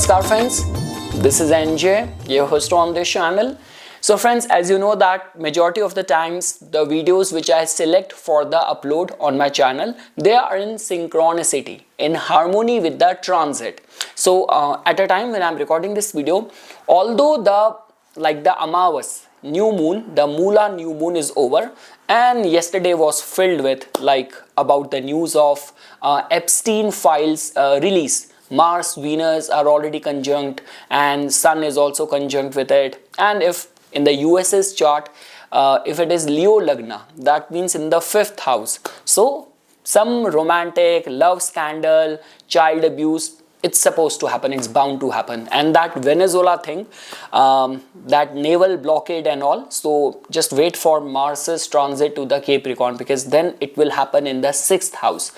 Namaskar friends, this is NJ, your host on this channel. So friends, as you know that majority of the times the videos which I select for the upload on my channel, they are in synchronicity, in harmony with the transit. So at a time when I'm recording this video, although the Amavas, new moon, the Mula new moon is over, and yesterday was filled with about the news of Epstein files release. Mars, Venus are already conjunct and Sun is also conjunct with it. And if in the US's chart, if it is Leo Lagna, that means in the 5th house. So some romantic, love scandal, child abuse, it's supposed to happen, it's bound to happen. And that Venezuela thing, that naval blockade and all, so just wait for Mars's transit to the Capricorn, because then it will happen in the 6th house.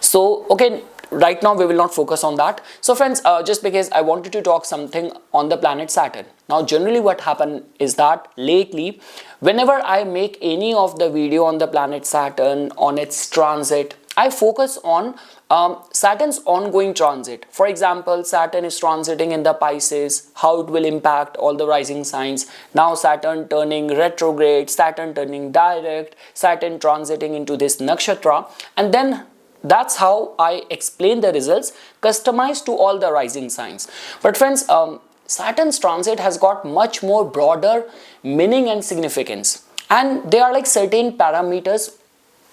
So okay, right now we will not focus on that. So friends, just because I wanted to talk something on the planet Saturn. Now generally what happened is that lately whenever I make any of the video on the planet Saturn, on its transit, I focus on Saturn's ongoing transit. For example, Saturn is transiting in the Pisces, how it will impact all the rising signs. Now Saturn turning retrograde, Saturn turning direct, Saturn transiting into this Nakshatra, and then that's how I explain the results customized to all the rising signs. But friends, Saturn's transit has got much more broader meaning and significance, and there are certain parameters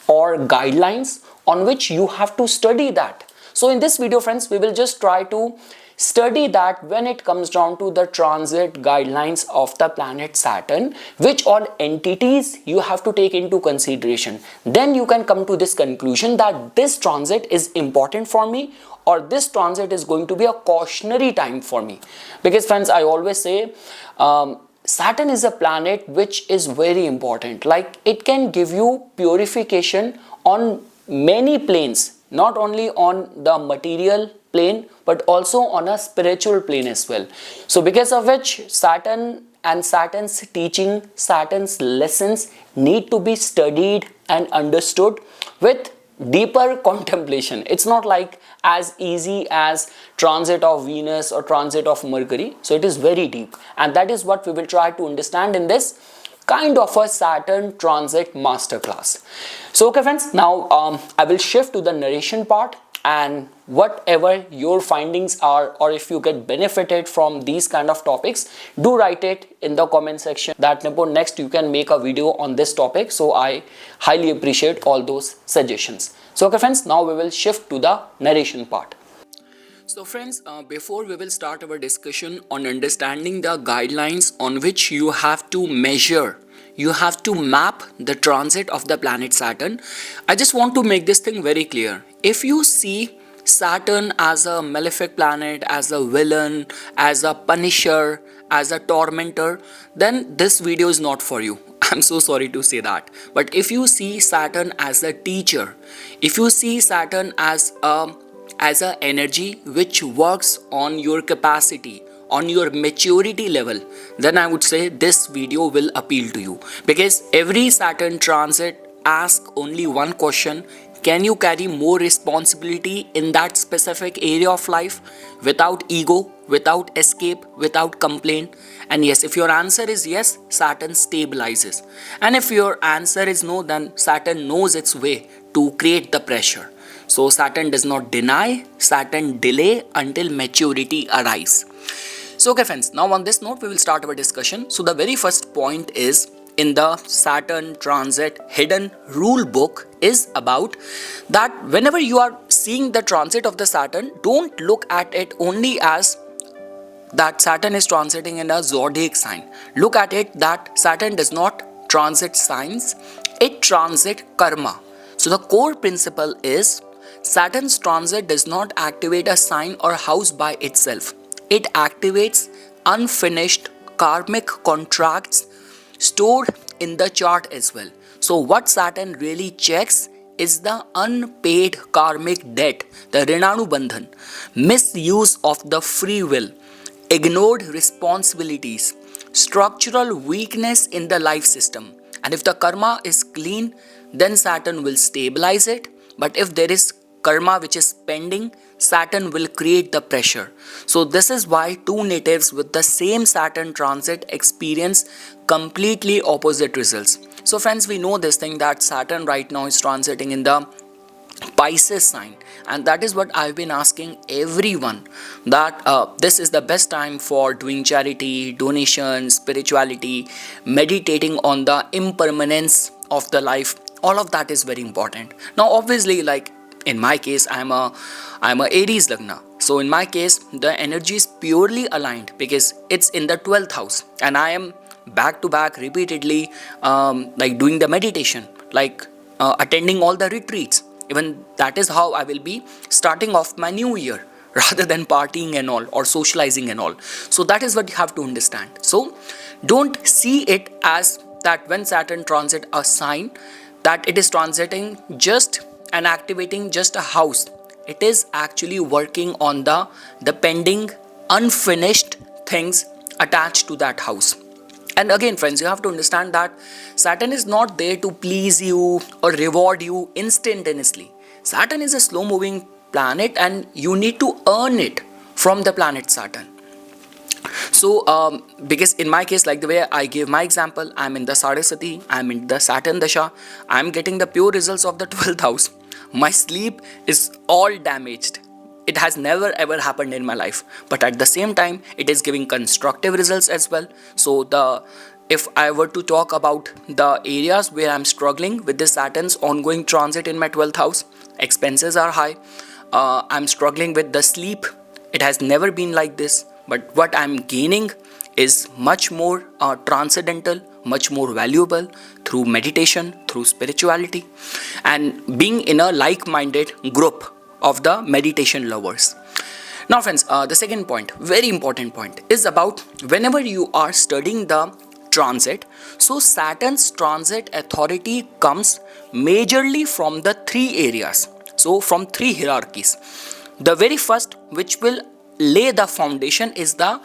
or guidelines on which you have to study that. So in this video friends, we will just try to study that when it comes down to the transit guidelines of the planet Saturn, which all entities you have to take into consideration. Then you can come to this conclusion that this transit is important for me, or this transit is going to be a cautionary time for me. Because friends, I always say Saturn is a planet which is very important. It can give you purification on many planes, not only on the material plane but also on a spiritual plane as well. So because of which Saturn and Saturn's teaching, Saturn's lessons need to be studied and understood with deeper contemplation. It's not as easy as transit of Venus or transit of Mercury. So it is very deep, and that is what we will try to understand in this kind of a Saturn transit masterclass. So okay friends, now I will shift to the narration part, and whatever your findings are, or if you get benefited from these kind of topics, do write it in the comment section, that next you can make a video on this topic. So I highly appreciate all those suggestions. So okay friends, now we will shift to the narration part. So friends, before we will start our discussion on understanding the guidelines on which you have to measure, you have to map the transit of the planet Saturn, I just want to make this thing very clear. If you see Saturn as a malefic planet, as a villain, as a punisher, as a tormentor, then this video is not for you. I'm so sorry to say that. But if you see Saturn as a teacher, if you see Saturn as a energy which works on your capacity, on your maturity level, then I would say this video will appeal to you. Because every Saturn transit asks only one question: can you carry more responsibility in that specific area of life without ego, without escape, without complaint? And yes, if your answer is yes, Saturn stabilizes. And if your answer is no, then Saturn knows its way to create the pressure. So Saturn does not deny, Saturn delay until maturity arrives. So okay friends, now on this note we will start our discussion. So the very first point is, in the Saturn transit hidden rule book, is about that whenever you are seeing the transit of the Saturn, don't look at it only as that Saturn is transiting in a zodiac sign. Look at it that Saturn does not transit signs, it transits karma. So the core principle is Saturn's transit does not activate a sign or house by itself. It activates unfinished karmic contracts stored in the chart as well. So what Saturn really checks is the unpaid karmic debt, the Rinanu Bandhan, misuse of the free will, ignored responsibilities, structural weakness in the life system. And if the karma is clean, then Saturn will stabilize it. But if there is karma which is pending, Saturn will create the pressure. So this is why two natives with the same Saturn transit experience completely opposite results. So friends, we know this thing that Saturn right now is transiting in the Pisces sign, and that is what I've been asking everyone, that this is the best time for doing charity, donation, spirituality, meditating on the impermanence of the life. All of that is very important. Now obviously, like in my case, I'm a Aries Lagna. So in my case, the energy is purely aligned because it's in the 12th house, and I am back to back repeatedly like doing the meditation, like attending all the retreats. Even that is how I will be starting off my new year rather than partying and all or socializing and all. So that is what you have to understand. So don't see it as that when Saturn transit a sign, that it is transiting just and activating just a house. It is actually working on the pending unfinished things attached to that house. And again, friends, you have to understand that Saturn is not there to please you or reward you instantaneously. Saturn is a slow moving planet, and you need to earn it from the planet Saturn. So because in my case, like the way I gave my example, I'm in the Saraswati, I'm in the Saturn Dasha, I'm getting the pure results of the 12th house. My sleep is all damaged. It has never ever happened in my life, but at the same time it is giving constructive results as well. So if I were to talk about the areas where I'm struggling with this Saturn's ongoing transit in my 12th house, expenses are high. I'm struggling with the sleep. It has never been like this, but what I'm gaining is much more transcendental, much more valuable through meditation, through spirituality, and being in a like-minded group of the meditation lovers. Now friends, the second point, very important point, is about whenever you are studying the transit. So Saturn's transit authority comes majorly from the three areas. So from three hierarchies. The very first, which will lay the foundation, is the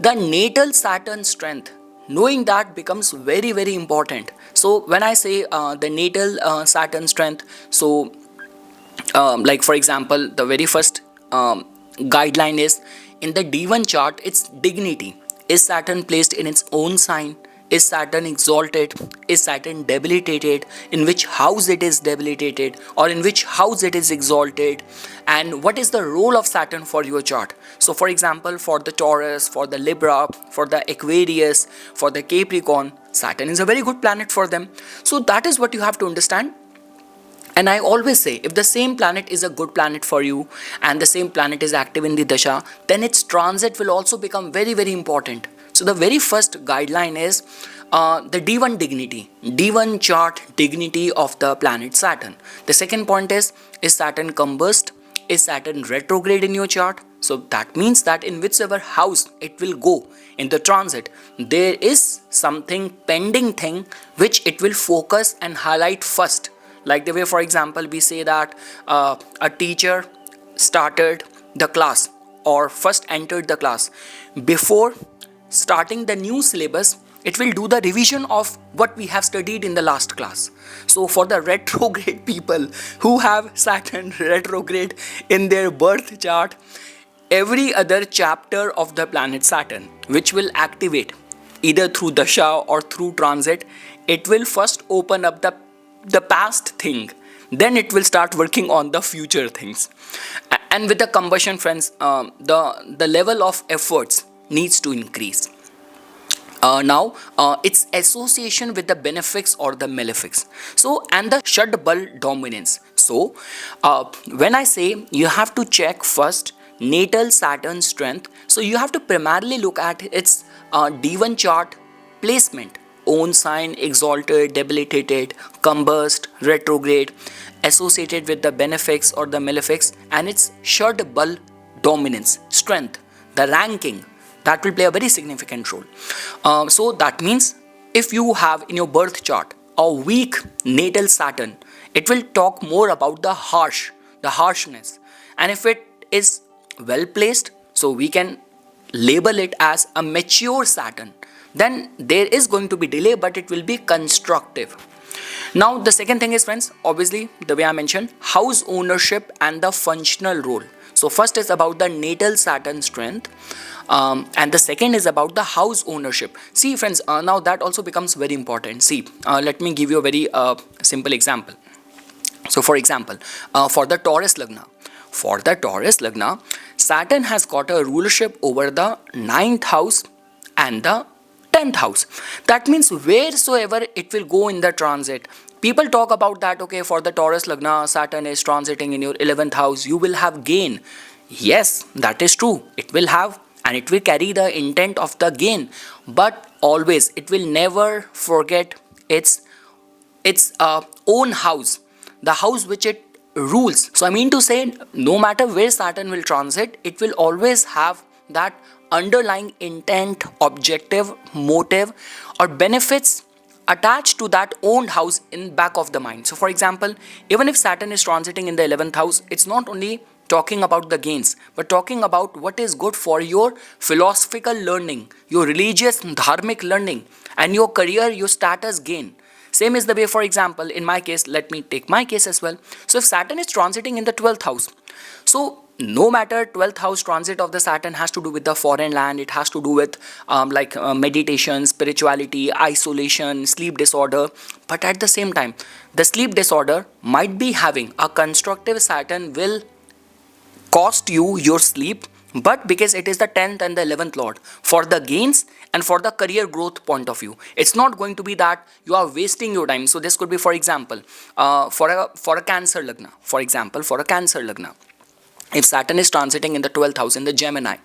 natal Saturn strength. Knowing that becomes very, very important. So when I say the natal Saturn strength, so like for example, the very first guideline is in the D1 chart, it's dignity. Is Saturn placed in its own sign? Is Saturn exalted? Is Saturn debilitated? In which house it is debilitated, or in which house it is exalted? And what is the role of Saturn for your chart? So for example, for the Taurus, for the Libra, for the Aquarius, for the Capricorn, Saturn is a very good planet for them. So that is what you have to understand. And I always say, if the same planet is a good planet for you and the same planet is active in the Dasha, then its transit will also become very, very important. So the very first guideline is the D1 dignity, D1 chart dignity of the planet Saturn. The second point is Saturn combust? Is Saturn retrograde in your chart? So that means that in whichever house it will go in the transit, there is something pending thing which it will focus and highlight first. Like the way, for example, we say that a teacher started the class or first entered the class. Before starting the new syllabus, it will do the revision of what we have studied in the last class. So for the retrograde people who have Saturn retrograde in their birth chart, every other chapter of the planet Saturn, which will activate either through Dasha or through transit, it will first open up the past thing, then it will start working on the future things. And with the combustion, friends, the level of efforts needs to increase. Now its association with the benefics or the malefics, so and the Shadbal dominance. So when I say you have to check first natal Saturn strength, so you have to primarily look at its D1 chart placement, own sign, exalted, debilitated, combust, retrograde, associated with the benefics or the malefics, and its Shadbal dominance, strength, the ranking, that will play a very significant role. So that means if you have in your birth chart a weak natal Saturn, it will talk more about the harshness. And if it is well placed, so we can label it as a mature Saturn, then there is going to be delay, but it will be constructive. Now the second thing is, friends, obviously the way I mentioned, house ownership and the functional role. So first is about the natal Saturn strength, and the second is about the house ownership. See friends, now that also becomes very important. See, let me give you a very simple example. So for example, for the Taurus Lagna, Saturn has got a rulership over the 9th house and the 10th house. That means wheresoever it will go in the transit, people talk about that, okay, for the Taurus Lagna, Saturn is transiting in your 11th house, you will have gain. Yes, that is true. It will have, and it will carry the intent of the gain. But always, it will never forget its own house, the house which it rules. So I mean to say, no matter where Saturn will transit, it will always have that underlying intent, objective, motive, or benefits attached to that owned house in back of the mind. So for example, even if Saturn is transiting in the 11th house, it's not only talking about the gains, but talking about what is good for your philosophical learning, your religious dharmic learning, and your career, your status gain. Same is the way, for example, in my case, let me take my case as well. So if Saturn is transiting in the 12th house, so no matter 12th house transit of the Saturn has to do with the foreign land, it has to do with meditation, spirituality, isolation, sleep disorder. But at the same time, the sleep disorder might be having a constructive Saturn will cost you your sleep, but because it is the 10th and the 11th lord, for the gains and for the career growth point of view, it's not going to be that you are wasting your time. So this could be, for example, for a Cancer Lagna, if Saturn is transiting in the 12th house in the Gemini,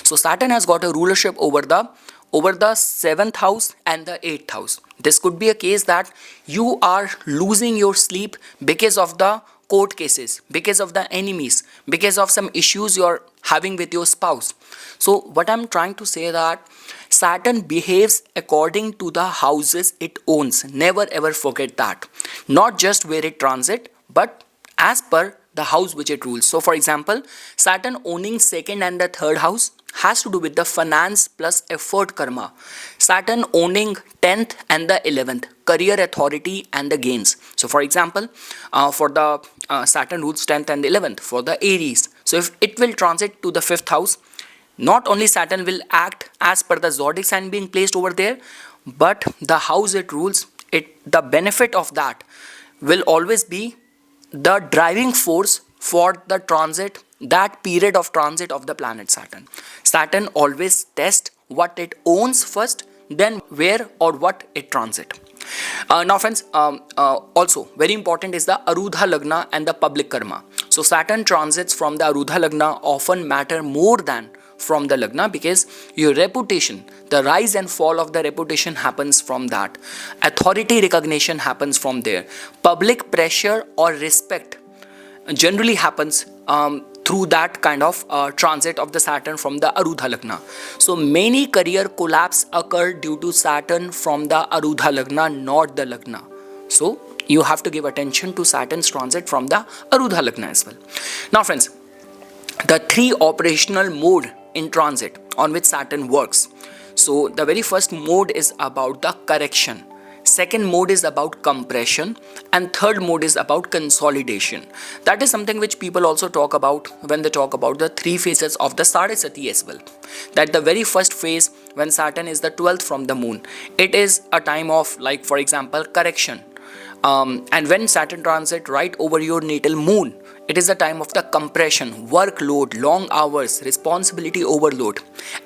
so Saturn has got a rulership over the 7th house and the 8th house. This could be a case that you are losing your sleep because of the court cases, because of the enemies, because of some issues you're having with your spouse. So what I'm trying to say that Saturn behaves according to the houses it owns. Never ever forget that. Not just where it transit, but as per the house which it rules. So for example, Saturn owning 2nd and the 3rd house has to do with the finance plus effort karma. Saturn owning 10th and the 11th, career authority and the gains. So for example, for the Saturn rules 10th and 11th for the Aries. So if it will transit to the 5th house, not only Saturn will act as per the zodiac sign being placed over there, but the house it rules, the benefit of that will always be the driving force for the transit, that period of transit of the planet Saturn. Saturn always tests what it owns first, then where or what it transit. Now friends, also very important is the Arudha Lagna and the public karma. So Saturn transits from the Arudha Lagna often matter more than from the Lagna, because your reputation, the rise and fall of the reputation happens from that. Authority recognition happens from there. Public pressure or respect generally happens through that kind of transit of the Saturn from the Arudha Lagna. So many career collapse occur due to Saturn from the Arudha Lagna, not the Lagna. So you have to give attention to Saturn's transit from the Arudha Lagna as well. Now friends, the 3 operational mode in transit on which Saturn works. So the very first mode is about the correction. Second mode is about compression, and third mode is about consolidation. That is something which people also talk about when they talk about the 3 phases of the Sadesati as well. That the very first phase, when Saturn is the 12th from the moon, it is a time of, like for example, correction. And when Saturn transit right over your natal moon, it is the time of the compression, workload, long hours, responsibility overload.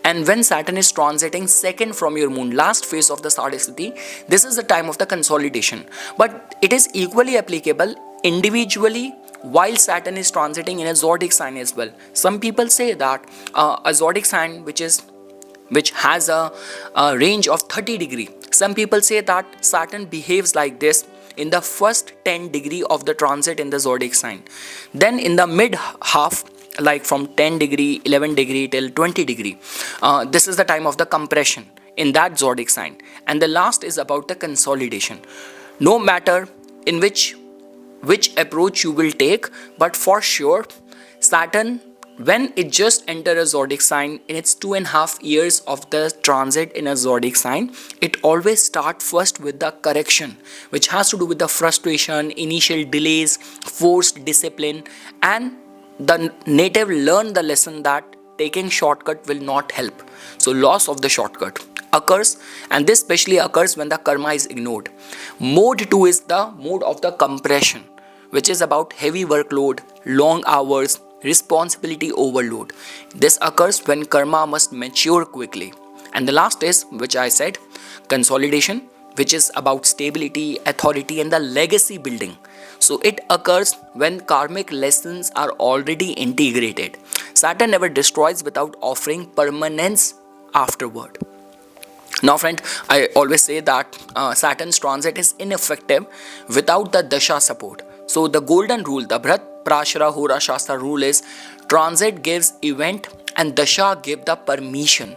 And when Saturn is transiting 2nd from your moon, last phase of the Sadesati, this is the time of the consolidation. But it is equally applicable individually while Saturn is transiting in a zodiac sign as well. Some people say that a zodiac sign which has a range of 30 degree. Some people say that Saturn behaves like this in the first 10 degree of the transit in the zodiac sign. Then in the mid half, like from 10 degree, 11 degree till 20 degree, this is the time of the compression in that zodiac sign. And the last is about the consolidation. No matter in which approach you will take, but for sure Saturn, when it just enters a zodiac sign in its 2.5 years of the transit in a zodiac sign, it always starts first with the correction, which has to do with the frustration, initial delays, forced discipline, and the native learn the lesson that taking shortcut will not help. So loss of the shortcut occurs, and this especially occurs when the karma is ignored. Mode 2 is the mode of the compression, which is about heavy workload, long hours, responsibility overload. This occurs when karma must mature quickly. And the last is, which I said, consolidation, which is about stability, authority, and the legacy building. So it occurs when karmic lessons are already integrated. Saturn never destroys without offering permanence afterward. Now friend, I always say that Saturn's transit is ineffective without the Dasha support. So the golden rule, the Bhrat Prashara Hora Shastra rule is transit gives event and Dasha give the permission.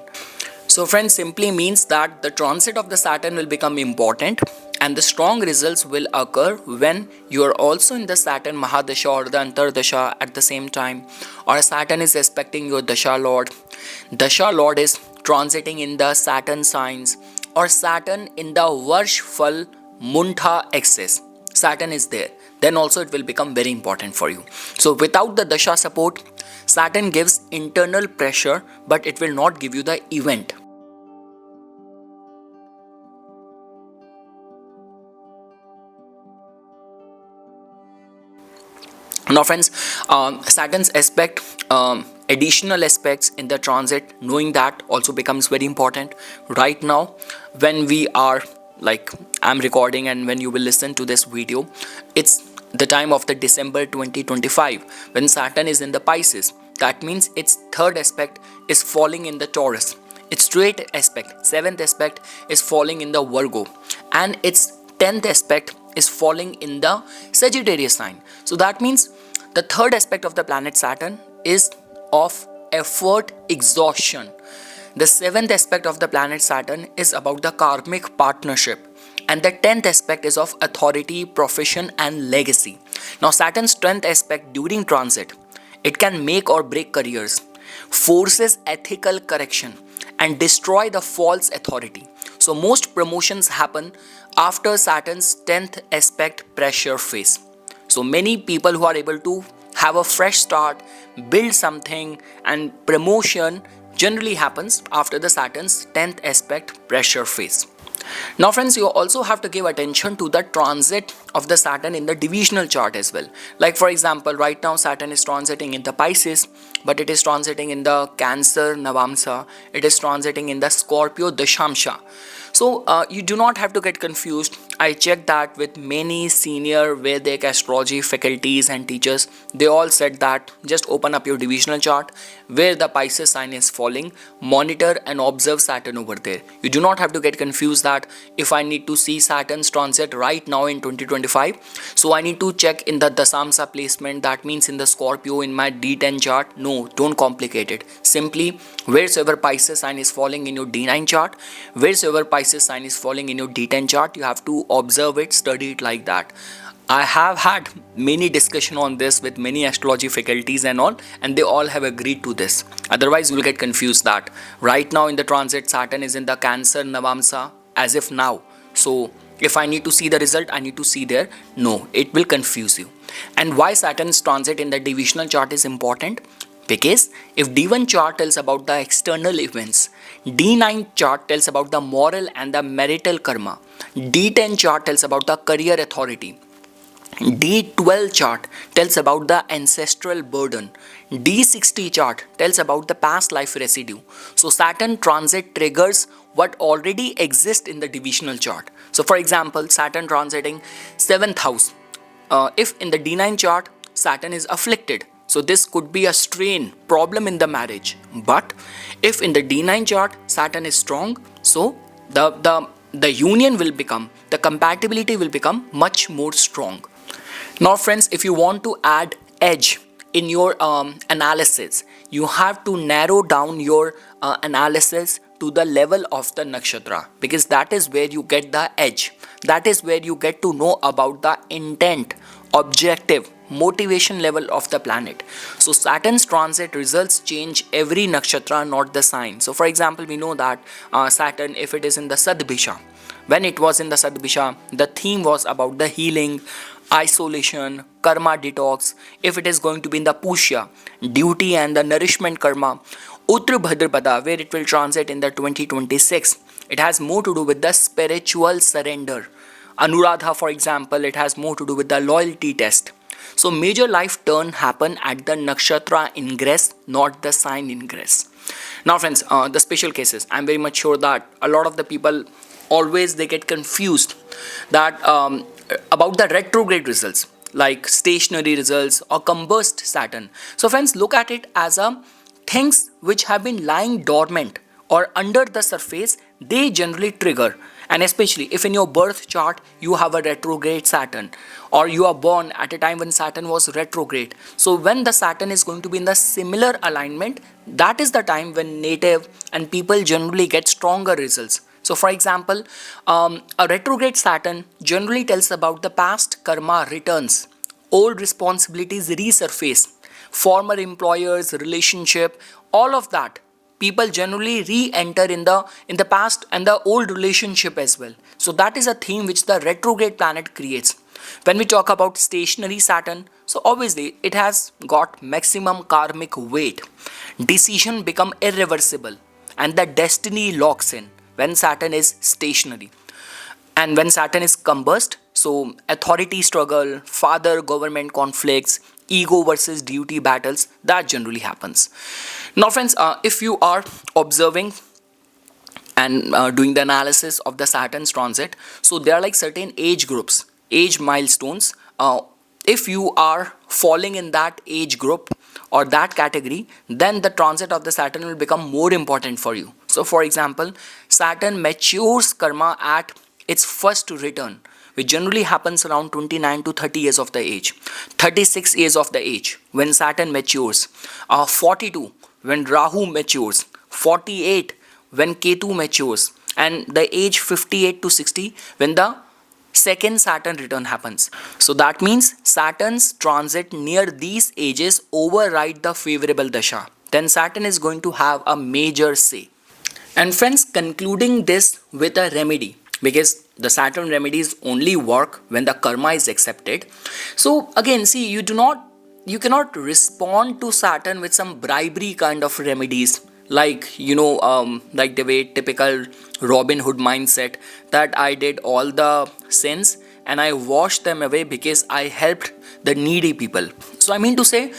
So friends, simply means that the transit of the Saturn will become important, and the strong results will occur when you are also in the Saturn Mahadasha or the Antardasha at the same time, or Saturn is aspecting your Dasha Lord. Dasha Lord is transiting in the Saturn signs, or Saturn in the Varshfal Muntha axis. Saturn is there, then also it will become very important for you. So without the Dasha support, Saturn gives internal pressure, but it will not give you the event. Now friends, Saturn's aspect, additional aspects in the transit, knowing that also becomes very important. Right now, when we are I'm recording and when you will listen to this video, it's the time of the December 2025 when Saturn is in the Pisces. That means its third aspect is falling in the Taurus. Its straight aspect, seventh aspect, is falling in the Virgo, and its 10th aspect is falling in the Sagittarius sign. So that means the third aspect of the planet Saturn is of effort exhaustion. The seventh aspect of the planet Saturn is about the karmic partnership, and the 10th aspect is of authority, profession, and legacy. Now Saturn's 10th aspect during transit, it can make or break careers, forces ethical correction, and destroy the false authority. So most promotions happen after Saturn's 10th aspect pressure phase. So many people who are able to have a fresh start, build something, and promotion generally happens after the Saturn's 10th aspect pressure phase. Now friends, you also have to give attention to the transit of the Saturn in the divisional chart as well. Like for example, right now Saturn is transiting in the Pisces, but it is transiting in the Cancer Navamsa, it is transiting in the Scorpio Dashamsha. So you do not have to get confused. I checked that with many senior Vedic astrology faculties and teachers. They all said that just open up your divisional chart where the Pisces sign is falling, monitor and observe Saturn over there. You do not have to get confused that if I need to see Saturn's transit right now in 2025, so I need to check in the Dasamsa placement, that means in the Scorpio in my D10 chart. No, don't complicate it. Simply wheresoever Pisces sign is falling in your D9 chart, wheresoever Pisces sign is falling in your D10 chart, you have to observe it, study it like that. I have had many discussion on this with many astrology faculties and all, and they all have agreed to this. Otherwise you will get confused that right now in the transit Saturn is in the Cancer Navamsa as if now. So if I need to see the result, I need to see there. No, it will confuse you. And why Saturn's transit in the divisional chart is important? Because if D1 chart tells about the external events, D9 chart tells about the moral and the marital karma, D10 chart tells about the career authority, D12 chart tells about the ancestral burden, D60 chart tells about the past life residue. So Saturn transit triggers what already exists in the divisional chart. So for example, Saturn transiting 7th house. If in the D9 chart Saturn is afflicted, so this could be a strain, problem in the marriage. But if in the D9 chart Saturn is strong, so the union will become, the compatibility will become much more strong. Now friends, if you want to add edge in your analysis, you have to narrow down your analysis to the level of the nakshatra, because that is where you get the edge. That is where you get to know about the intent, objective, motivation level of the planet. So Saturn's transit results change every nakshatra, not the sign. So for example, we know that Saturn, if it is in the Sadbhisha, when it was in the Sadbhisha, the theme was about the healing, isolation, karma detox. If it is going to be in the Pushya, duty and the nourishment karma. Uttar Bhadrapada, where it will transit in the 2026. It has more to do with the spiritual surrender. Anuradha, for example, it has more to do with the loyalty test. So major life turn happen at the nakshatra ingress, not the sign ingress. Now friends, the special cases, I'm very much sure that a lot of the people always they get confused that about the retrograde results like stationary results or combust Saturn. So friends, look at it as a things which have been lying dormant or under the surface, they generally trigger. And especially if in your birth chart you have a retrograde Saturn, or you are born at a time when Saturn was retrograde. So when the Saturn is going to be in the similar alignment, that is the time when native and people generally get stronger results. So for example, a retrograde Saturn generally tells about the past karma returns, old responsibilities resurface, former employers, relationship, all of that. People generally re-enter in the past and the old relationship as well. So that is a theme which the retrograde planet creates. When we talk about stationary Saturn, so obviously it has got maximum karmic weight. Decision become irreversible and the destiny locks in when Saturn is stationary. And when Saturn is combust, so authority struggle, father government conflicts, ego versus duty battles, that generally happens. Now friends, if you are observing and doing the analysis of the Saturn's transit, so there are like certain age groups, age milestones. If you are falling in that age group or that category, then the transit of the Saturn will become more important for you. So for example, Saturn matures karma at its first return, which generally happens around 29 to 30 years of the age, 36 years of the age when Saturn matures, 42 when Rahu matures, 48 when Ketu matures, and the age 58 to 60 when the second Saturn return happens. So that means Saturn's transit near these ages override the favorable Dasha. Then Saturn is going to have a major say. And friends, concluding this with a remedy, because the Saturn remedies only work when the karma is accepted. So again, see, you cannot respond to Saturn with some bribery kind of remedies, like like the way typical Robin Hood mindset that I did all the sins and I washed them away because I helped the needy people. So I mean to say,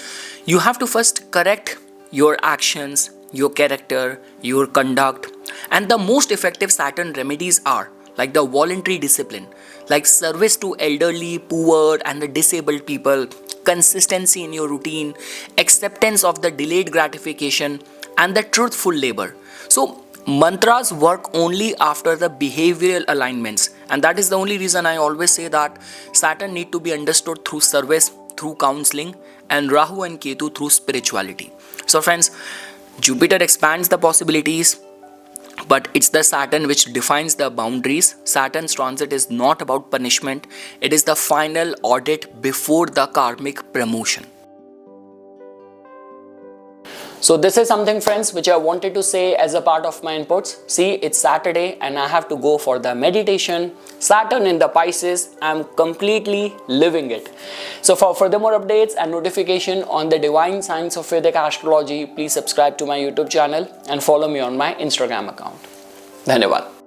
you have to first correct your actions, your character, your conduct, and the most effective Saturn remedies are like the voluntary discipline, like service to elderly, poor and the disabled people, consistency in your routine, acceptance of the delayed gratification, and the truthful labor. So mantras work only after the behavioral alignments, and that is the only reason I always say that Saturn need to be understood through service, through counseling, and Rahu and Ketu through spirituality. So friends, Jupiter expands the possibilities, but it's the Saturn which defines the boundaries. Saturn's transit is not about punishment, it is the final audit before the karmic promotion. So this is something friends which I wanted to say as a part of my inputs. See, it's Saturday and I have to go for the meditation. Saturn in the Pisces, I'm completely living it. So for further more updates and notification on the divine science of Vedic Astrology, please subscribe to my YouTube channel and follow me on my Instagram account. Dhanyavad.